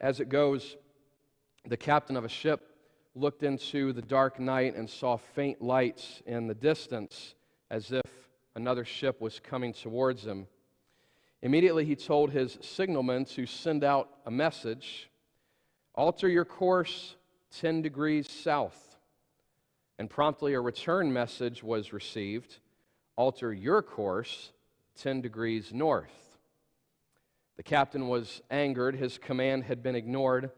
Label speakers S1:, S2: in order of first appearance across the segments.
S1: As it goes, the captain of a ship looked into the dark night and saw faint lights in the distance, as if another ship was coming towards him. Immediately he told his signalman to send out a message, "Alter your course 10 degrees south." And promptly a return message was received, "Alter your course 10 degrees north." The captain was angered. His command had been ignored,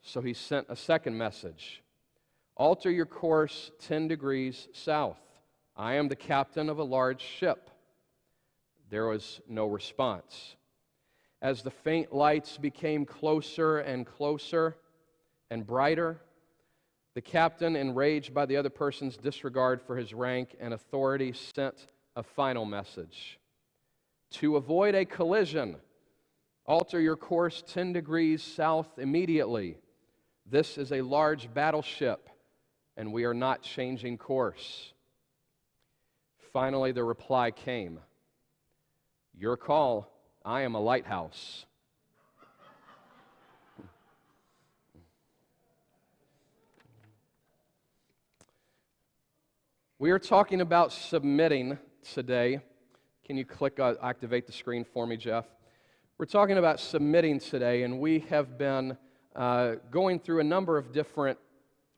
S1: so he sent a second message, "Alter your course 10 degrees south. I am the captain of a large ship." There was no response. As the faint lights became closer and closer and brighter, the captain, enraged by the other person's disregard for his rank and authority, sent a final message. "To avoid a collision, alter your course 10 degrees south immediately. This is a large battleship, and we are not changing course." Finally, the reply came, "Your call. I am a lighthouse." We are talking about submitting today. Can you activate the screen for me, Jeff? We're talking about submitting today, and we have been going through a number of different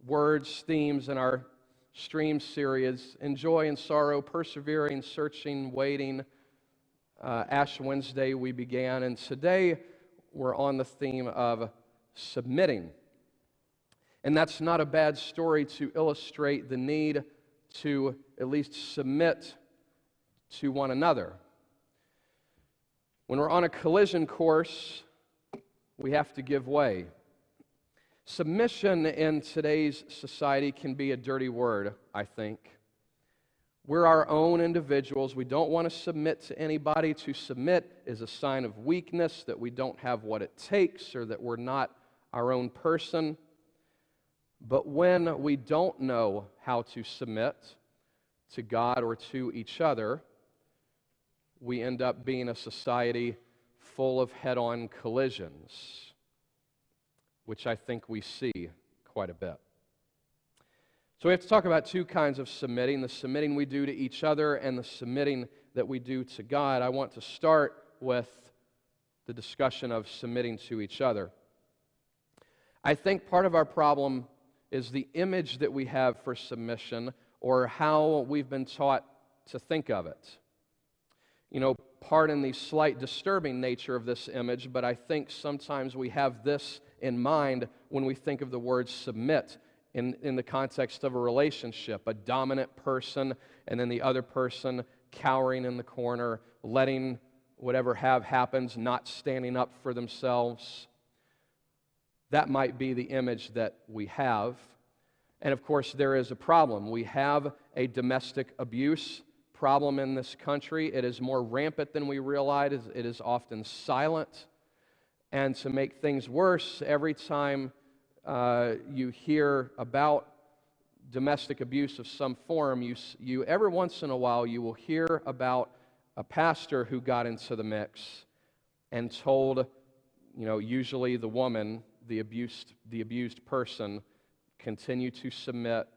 S1: words, themes in our stream series: in joy and sorrow, persevering, searching, waiting. Ash Wednesday we began, and today we're on the theme of submitting. And that's not a bad story to illustrate the need to at least submit to one another. When we're on a collision course, we have to give way. Submission in today's society can be a dirty word, I think. We're our own individuals. We don't want to submit to anybody. To submit is a sign of weakness, that we don't have what it takes, or that we're not our own person. But when we don't know how to submit to God or to each other, we end up being a society full of head-on collisions, which I think we see quite a bit. So we have to talk about two kinds of submitting: the submitting we do to each other and the submitting that we do to God. I want to start with the discussion of submitting to each other. I think part of our problem is the image that we have for submission, or how we've been taught to think of it. You know, pardon the slight disturbing nature of this image, but I think sometimes we have this in mind when we think of the word submit in the context of a relationship: a dominant person and then the other person cowering in the corner, letting whatever happens, not standing up for themselves. That might be the image that we have. And of course, there is a problem. We have a domestic abuse problem in this country. It is more rampant than we realize. It is often silent. And to make things worse, every time you hear about domestic abuse of some form, you every once in a while you will hear about a pastor who got into the mix and told, usually the woman, the abused person, continue to submit,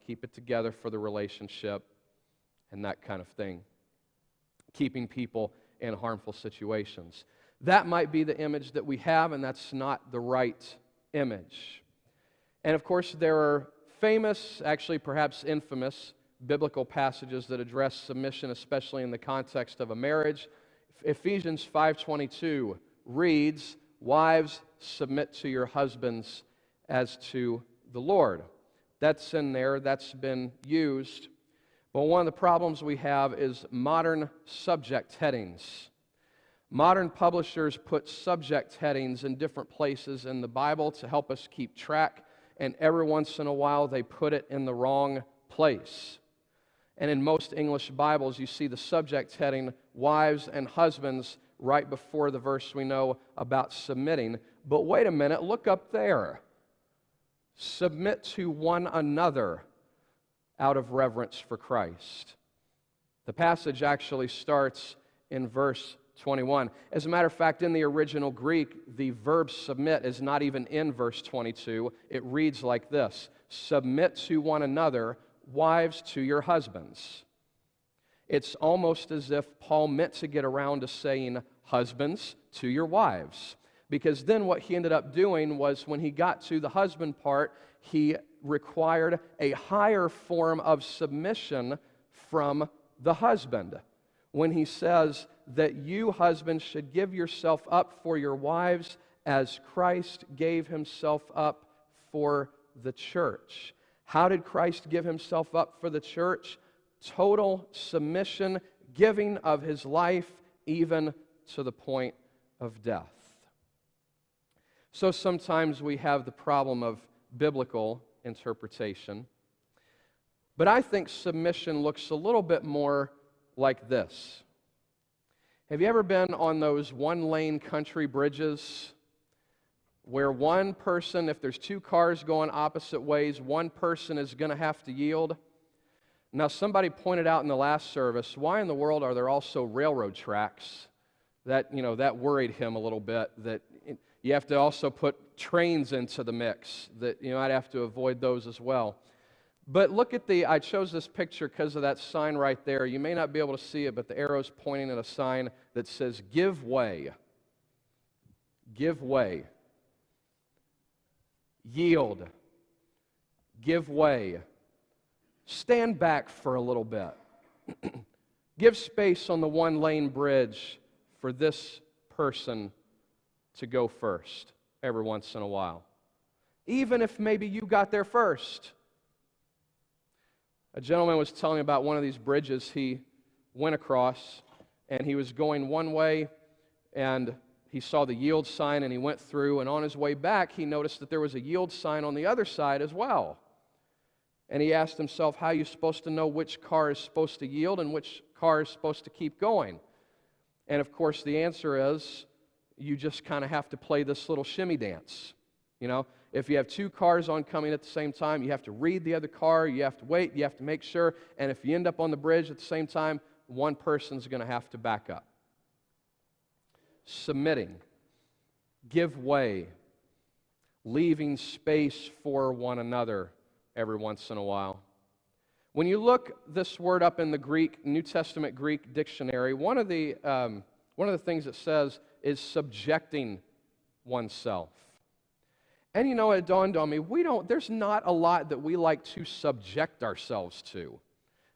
S1: keep it together for the relationship, and that kind of thing, keeping people in harmful situations. That might be the image that we have, and that's not the right image. And of course, there are famous, actually perhaps infamous, biblical passages that address submission, especially in the context of a marriage. Ephesians 5:22 reads, "Wives, submit to your husbands as to the Lord." That's in there, that's been used. But one of the problems we have is modern subject headings. Modern publishers put subject headings in different places in the Bible to help us keep track, and every once in a while they put it in the wrong place. And in most English Bibles, you see the subject heading, "Wives and husbands," right before the verse we know about submitting. But wait a minute, look up there. "Submit to one another out of reverence for Christ." The passage actually starts in verse 21. As a matter of fact, in the original Greek, the verb submit is not even in verse 22. It reads like this: submit to one another, wives to your husbands. It's almost as if Paul meant to get around to saying husbands to your wives. Because then what he ended up doing was when he got to the husband part, he required a higher form of submission from the husband. When he says that you, husbands, should give yourself up for your wives as Christ gave himself up for the church. How did Christ give himself up for the church? Total submission, giving of his life, even to the point of death. So sometimes we have the problem of biblical interpretation, but I think submission looks a little bit more like this. Have you ever been on those one-lane country bridges where one person, if there's two cars going opposite ways, one person is going to have to yield? Now, somebody pointed out in the last service, why in the world are there also railroad tracks? That worried him a little bit, that you have to also put trains into the mix, that I'd have to avoid those as well. But look at I chose this picture because of that sign right there. You may not be able to see it, but the arrow's pointing at a sign that says, give way. Give way. Yield. Give way. Stand back for a little bit. Give space on the one-lane bridge for this person to go first every once in a while. Even if maybe you got there first. A gentleman was telling me about one of these bridges he went across, and he was going one way, and he saw the yield sign, and he went through, and on his way back, he noticed that there was a yield sign on the other side as well. And he asked himself, how are you supposed to know which car is supposed to yield and which car is supposed to keep going? And of course, the answer is, you just kind of have to play this little shimmy dance. If you have two cars oncoming at the same time, you have to read the other car, you have to wait, you have to make sure, and if you end up on the bridge at the same time, one person's going to have to back up. Submitting, give way, leaving space for one another every once in a while. When you look this word up in the Greek, New Testament Greek dictionary, one of the things it says is subjecting oneself. And it dawned on me, there's not a lot that we like to subject ourselves to.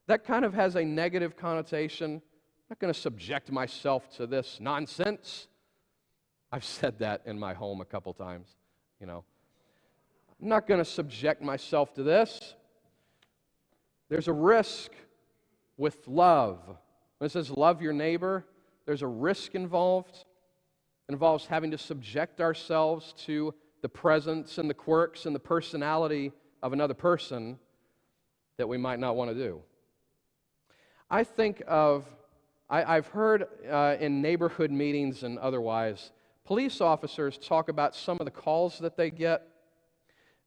S1: That kind of has a negative connotation. I'm not going to subject myself to this nonsense. I've said that in my home a couple times, I'm not going to subject myself to this. There's a risk with love. When it says love your neighbor, there's a risk involved. It involves having to subject ourselves to the presence and the quirks and the personality of another person that we might not want to do. I've heard in neighborhood meetings and otherwise, police officers talk about some of the calls that they get.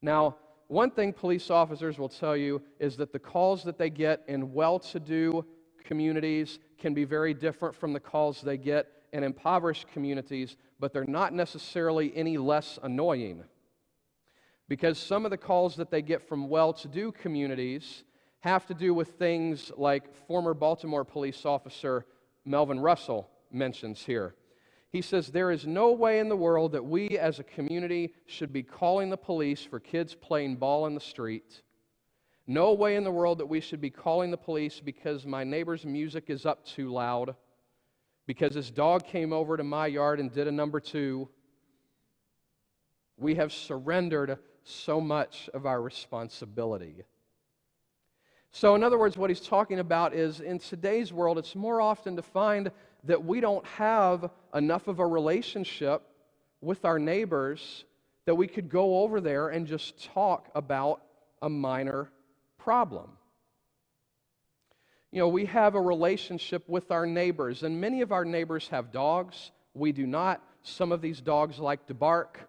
S1: Now, one thing police officers will tell you is that the calls that they get in well-to-do communities can be very different from the calls they get in impoverished communities, but they're not necessarily any less annoying. Because some of the calls that they get from well-to-do communities have to do with things like former Baltimore police officer Melvin Russell mentions here. He says, there is no way in the world that we as a community should be calling the police for kids playing ball in the street. No way in the world that we should be calling the police because my neighbor's music is up too loud, because his dog came over to my yard and did a number 2. We have surrendered so much of our responsibility. So in other words, what he's talking about is in today's world, it's more often to find that we don't have enough of a relationship with our neighbors that we could go over there and just talk about a minor problem. We have a relationship with our neighbors, and many of our neighbors have dogs. We do not. Some of these dogs like to bark.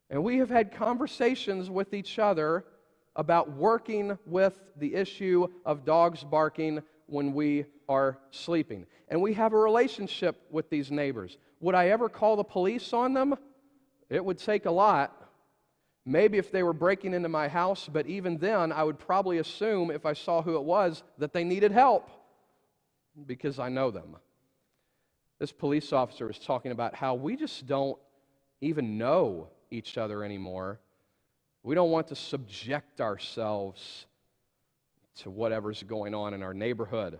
S1: And we have had conversations with each other about working with the issue of dogs barking when we are sleeping. And we have a relationship with these neighbors. Would I ever call the police on them? It would take a lot. Maybe if they were breaking into my house, but even then, I would probably assume, if I saw who it was, that they needed help because I know them. This police officer was talking about how we just don't even know each other anymore. We don't want to subject ourselves to whatever's going on in our neighborhood.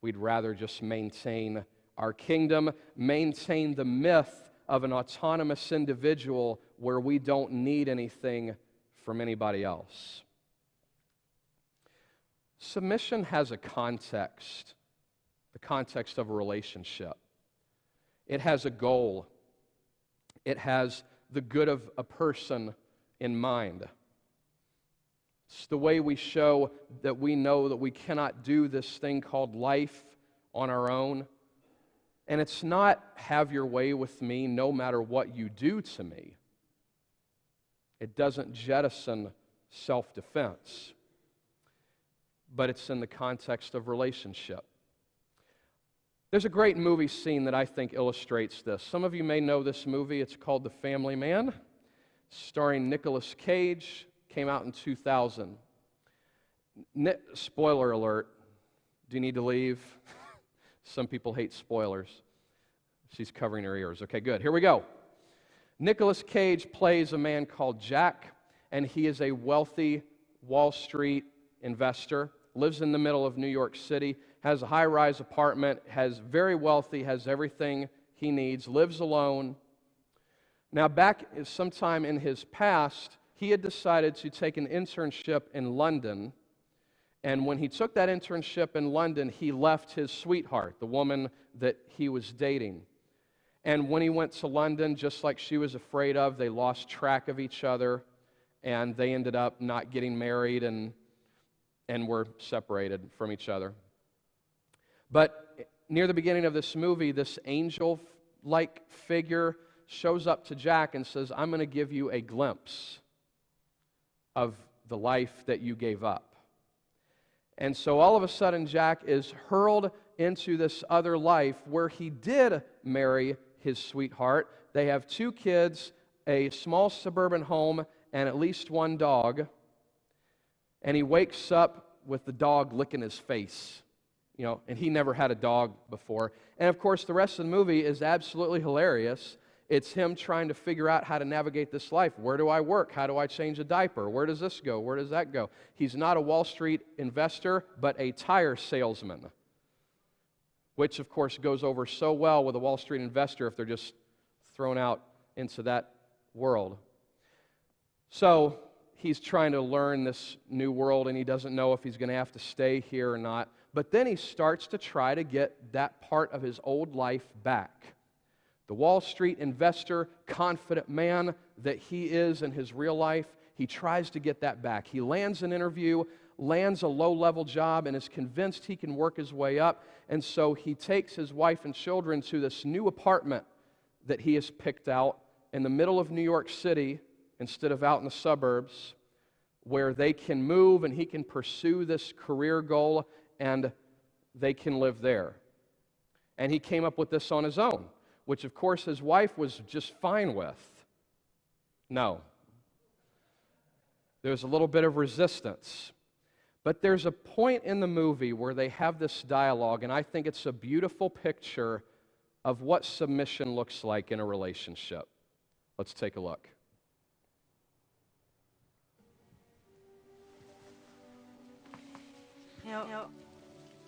S1: We'd rather just maintain our kingdom, maintain the myth of an autonomous individual where we don't need anything from anybody else. Submission has a context, the context of a relationship. It has a goal. It has the good of a person in mind. It's the way we show that we know that we cannot do this thing called life on our own. And it's not have your way with me no matter what you do to me. It doesn't jettison self-defense. But it's in the context of relationship. There's a great movie scene that I think illustrates this. Some of you may know this movie. It's called The Family Man, starring Nicolas Cage. Came out in 2000. Spoiler alert. Do you need to leave? Some people hate spoilers. She's covering her ears. Okay, good. Here we go. Nicolas Cage plays a man called Jack, and he is a wealthy Wall Street investor, lives in the middle of New York City, has a high-rise apartment, has very wealthy, has everything he needs, lives alone. Now, back sometime in his past, he had decided to take an internship in London, and when he took that internship in London, he left his sweetheart, the woman that he was dating. And when he went to London, just like she was afraid of, they lost track of each other, and they ended up not getting married and were separated from each other. But near the beginning of this movie, this angel-like figure shows up to Jack and says, I'm going to give you a glimpse of the life that you gave up. And so all of a sudden, Jack is hurled into this other life where he did marry his sweetheart. They have 2 kids, a small suburban home, and at least 1 dog. And he wakes up with the dog licking his face, and he never had a dog before. And of course, the rest of the movie is absolutely hilarious. It's him trying to figure out how to navigate this life. Where do I work? How do I change a diaper? Where does this go? Where does that go? He's not a Wall Street investor, but a tire salesman, which, of course, goes over so well with a Wall Street investor if they're just thrown out into that world. So he's trying to learn this new world, and he doesn't know if he's going to have to stay here or not. But then he starts to try to get that part of his old life back. The Wall Street investor, confident man that he is in his real life, he tries to get that back. He lands an interview, lands a low-level job, and is convinced he can work his way up. And so he takes his wife and children to this new apartment that he has picked out in the middle of New York City instead of out in the suburbs, where they can move and he can pursue this career goal and they can live there. And he came up with this on his own, which of course his wife was just fine with. No. There's a little bit of resistance. But there's a point in the movie where they have this dialogue, and I think it's a beautiful picture of what submission looks like in a relationship. Let's take a look.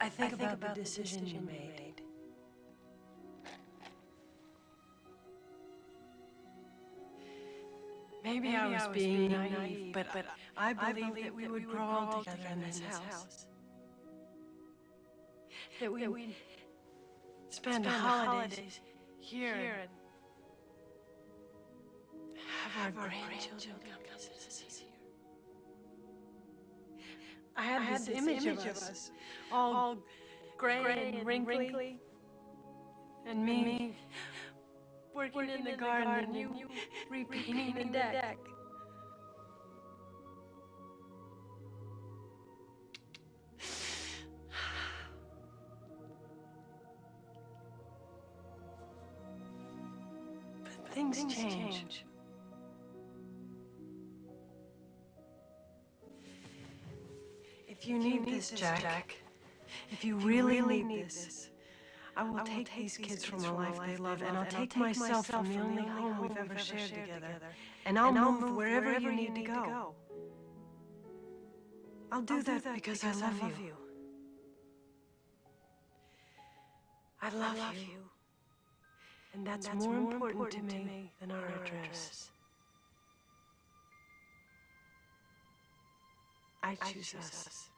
S2: I think about the decision you made. Maybe I was being naive, but I believe that we would grow old together in this house. That we'd spend holidays here and have our grandchildren come visit us here. I had this image of us, all gray and wrinkly, and me working in the garden and you repainting the deck. things change. If you need this, Jack, if you really need this, I will take these kids from a life they love, and I'll take myself from the only home we've ever shared together, and I'll move wherever you need to go. I'll do that because I love you. I love you. And that's more important to me than our address. I choose us.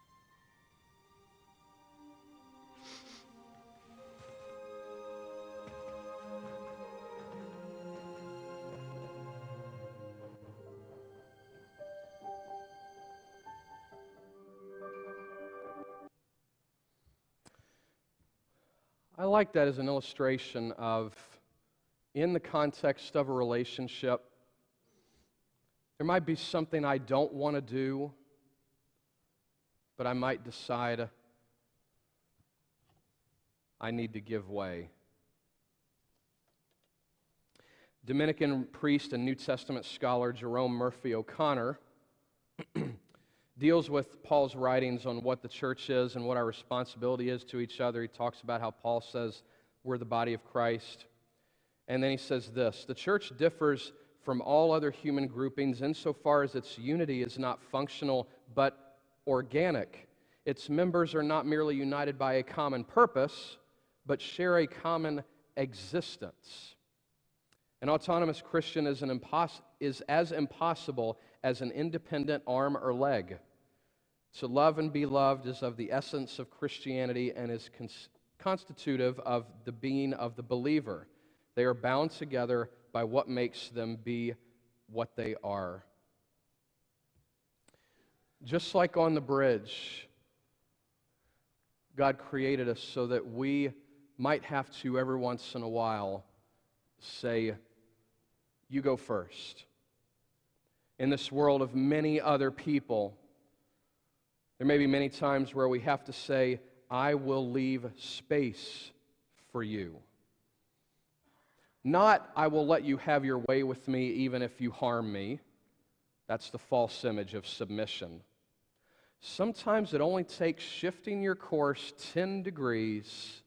S1: I like that as an illustration of, in the context of a relationship, there might be something I don't want to do, but I might decide I need to give way. Dominican priest and New Testament scholar Jerome Murphy O'Connor deals with Paul's writings on what the church is and what our responsibility is to each other. He talks about how Paul says we're the body of Christ. And then he says this: the church differs from all other human groupings insofar as its unity is not functional but organic. Its members are not merely united by a common purpose, but share a common existence. An autonomous Christian is as impossible as an independent arm or leg. To love and be loved is of the essence of Christianity and is constitutive of the being of the believer. They are bound together by what makes them be what they are. Just like on the bridge, God created us so that we might have to, every once in a while, say, "You go first." In this world of many other people, there may be many times where we have to say, "I will leave space for you." Not, "I will let you have your way with me even if you harm me." That's the false image of submission. Sometimes it only takes shifting your course 10 degrees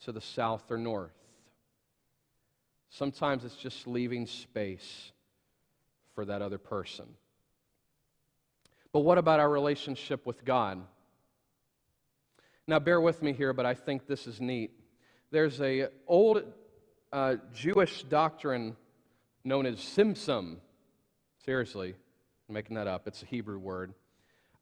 S1: to the south or north. Sometimes it's just leaving space for that other person. But what about our relationship with God? Now, bear with me here, but I think this is neat. There's an old Jewish doctrine known as Simsum. Seriously, I'm making that up. It's a Hebrew word.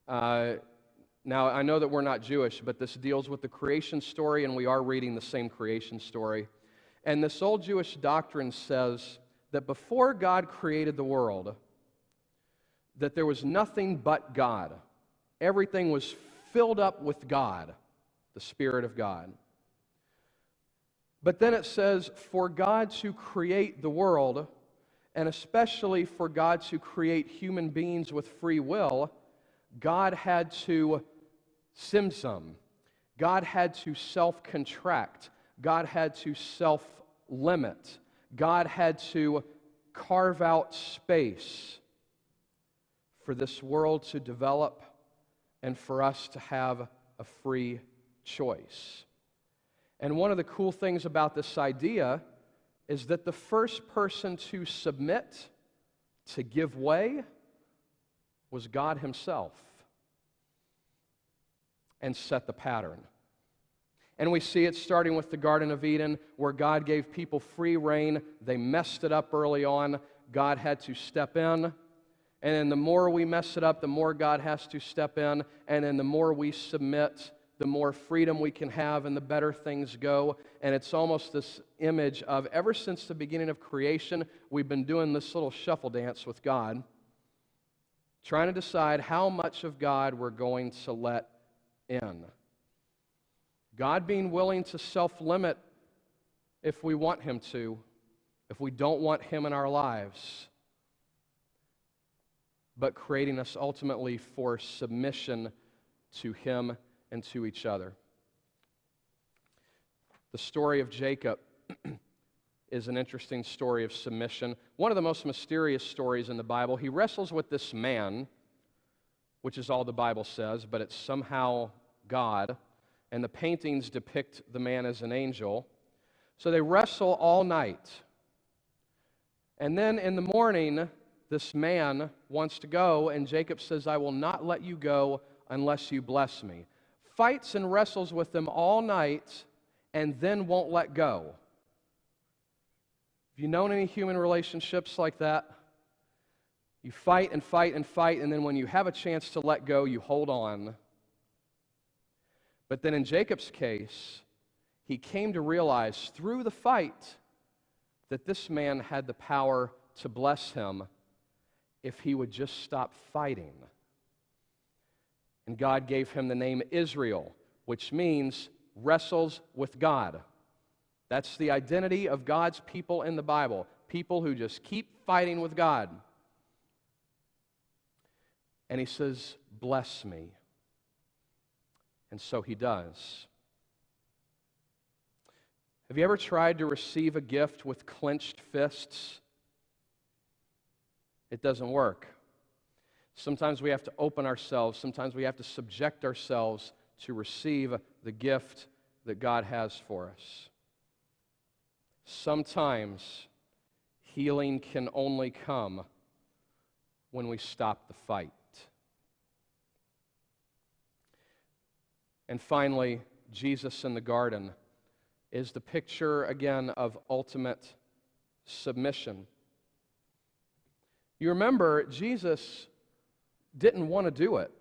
S1: Now, I know that we're not Jewish, but this deals with the creation story, and we are reading the same creation story. And this old Jewish doctrine says that before God created the world, that there was nothing but God. Everything was filled up with God, the Spirit of God. But then it says, for God to create the world, and especially for God to create human beings with free will, God had to simsum. God had to self-contract. God had to self-limit. God had to carve out space for this world to develop and for us to have a free choice. And one of the cool things about this idea is that the first person to submit, to give way, was God Himself, and set the pattern. And we see it starting with the Garden of Eden, where God gave people free reign. They messed it up early on. God had to step in. And then the more we mess it up, the more God has to step in. And then the more we submit, the more freedom we can have and the better things go. And it's almost this image of, ever since the beginning of creation, we've been doing this little shuffle dance with God, trying to decide how much of God we're going to let in. God being willing to self-limit if we want Him to, if we don't want Him in our lives, but creating us ultimately for submission to Him and to each other. The story of Jacob is an interesting story of submission. One of the most mysterious stories in the Bible. He wrestles with this man, which is all the Bible says, but it's somehow God, and the paintings depict the man as an angel. So they wrestle all night. And then in the morning, this man wants to go, and Jacob says, I will not let you go unless you bless me. Fights and wrestles with them all night, and then won't let go. Have you known any human relationships like that? You fight and fight and fight, and then when you have a chance to let go, you hold on. But then in Jacob's case, he came to realize through the fight that this man had the power to bless him if he would just stop fighting. And God gave him the name Israel, which means wrestles with God. That's the identity of God's people in the Bible, people who just keep fighting with God. And he says, bless me. And so he does. Have you ever tried to receive a gift with clenched fists? It doesn't work. Sometimes we have to open ourselves. Sometimes we have to subject ourselves to receive the gift that God has for us. Sometimes healing can only come when we stop the fight. And finally, Jesus in the garden is the picture, again, of ultimate submission. You remember, Jesus didn't want to do it.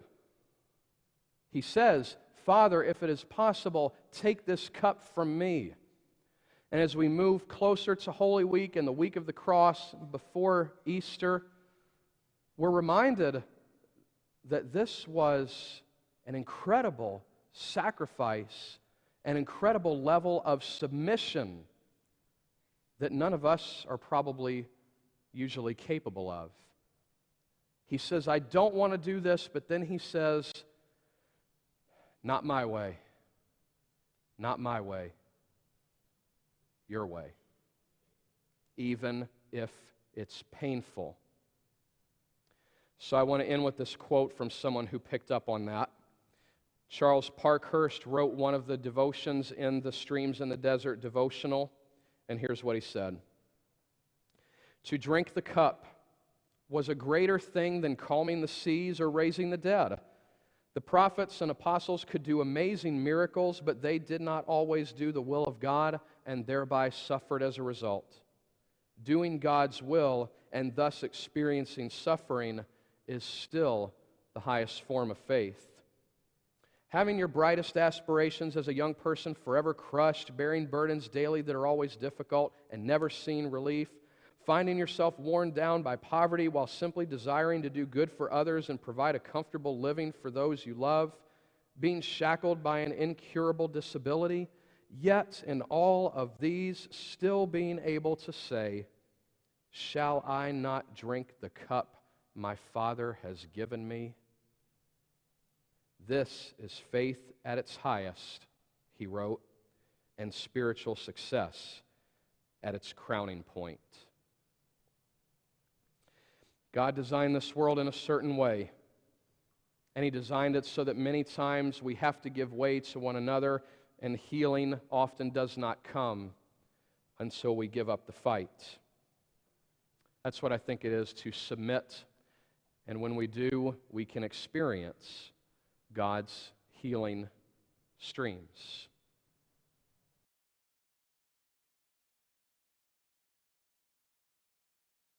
S1: He says, Father, if it is possible, take this cup from me. And as we move closer to Holy Week and the week of the cross before Easter, we're reminded that this was an incredible sacrifice, an incredible level of submission that none of us are probably usually capable of. He says, I don't want to do this, but then he says, not my way, not my way, your way, even if it's painful. So I want to end with this quote from someone who picked up on that. Charles Parkhurst wrote one of the devotions in the Streams in the Desert devotional, and here's what he said. To drink the cup was a greater thing than calming the seas or raising the dead. The prophets and apostles could do amazing miracles, but they did not always do the will of God and thereby suffered as a result. Doing God's will and thus experiencing suffering is still the highest form of faith. Having your brightest aspirations as a young person forever crushed, bearing burdens daily that are always difficult and never seeing relief, finding yourself worn down by poverty while simply desiring to do good for others and provide a comfortable living for those you love, being shackled by an incurable disability, yet in all of these still being able to say, shall I not drink the cup my Father has given me? This is faith at its highest, he wrote, and spiritual success at its crowning point. God designed this world in a certain way, and he designed it so that many times we have to give way to one another, and healing often does not come until we give up the fight. That's what I think it is to submit, and when we do, we can experience God's healing streams.